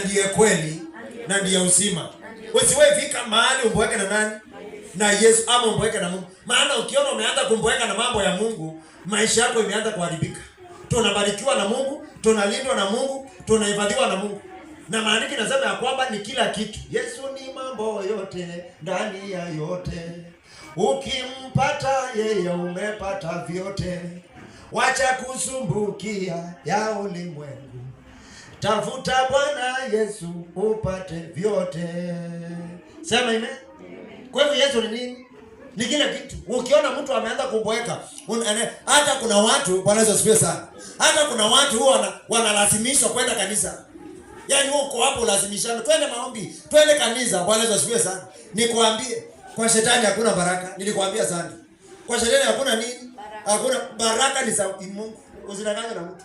ndiye kweli na ndiye uzima. Usiwe fika mahali umbweke na nani? Na Yesu, ama umbweke na Mungu. Maana ukiona umeanza kumbweka na mambo ya Mungu, maisha yako imeanza kuharibika. Tunabarikiwa na Mungu, tunalindwa na Mungu, tunahifadhiwa na Mungu. Na maandiko yanasema ya kwamba ni kila kitu. Yesu ni mambo yote, ndani ya yote. Ukimpata yeye umepata vyote. Wacha kusumbukia ya ulimwengu. Tafuta Bwana Yesu upate vyote. Sema ime. Kwa hivyo Yesu ni nini? Ni kila kitu. Ukiona mtu ameanza kuboeka, hata kuna watu, Bwana Yesu asifiwe sana. Hata kuna watu huwa wanalazimishwa kwenda kanisa. Yaani uko hapo lazimishana, twende maombi, twende kanisa. Bwana Yesu asifiwe sana. Nikwambie, kwa shetani hakuna baraka. Nilikwambia sana. Kwa shetani hakuna nini? Hakuna baraka, ni za Mungu. Usidanganywe na mtu.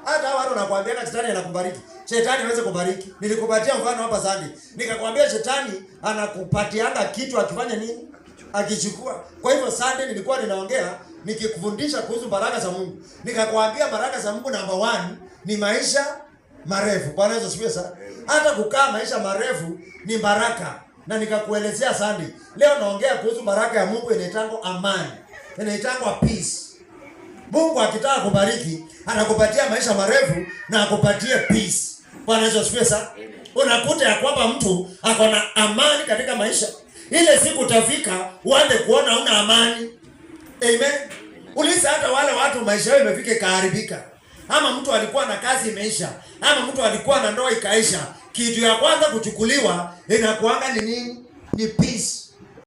Hata watu wanakuambia shetani anakubariki. Shetani hawezi kubariki. Nilikupatia mfano hapa Sunday. Nikakwambia shetani anakupatianga kitu akifanya nini? Akichukua. Kwa hivyo Sunday nilikuwa ninaongea nikikufundisha kuhusu baraka za Mungu. Nikakwambia baraka za Mungu number 1 ni maisha marefu. Bwana Yesu asifiwe sana. Hata kukaa maisha marefu ni baraka. Na nikakuelezea Sunday. Leo naongea kuhusu baraka ya Mungu inaitangwa amani. Inaitangwa peace. Mungu akitaka kubariki, anakupatia maisha marefu na akupatie peace. Bwana Yesu asifiwe sana. Unakuta ya kwamba mtu ako na amani katika maisha. Ile siku utafika uanze kuona una amani. Amen. Uliza hata wale watu maisha yao imefika kaharibika. Ama mtu alikuwa na kazi imeisha, ama mtu alikuwa na ndoa ikaisha. Kitu ya kwanza kuchukuliwa inakuanga ni nini? Ni peace.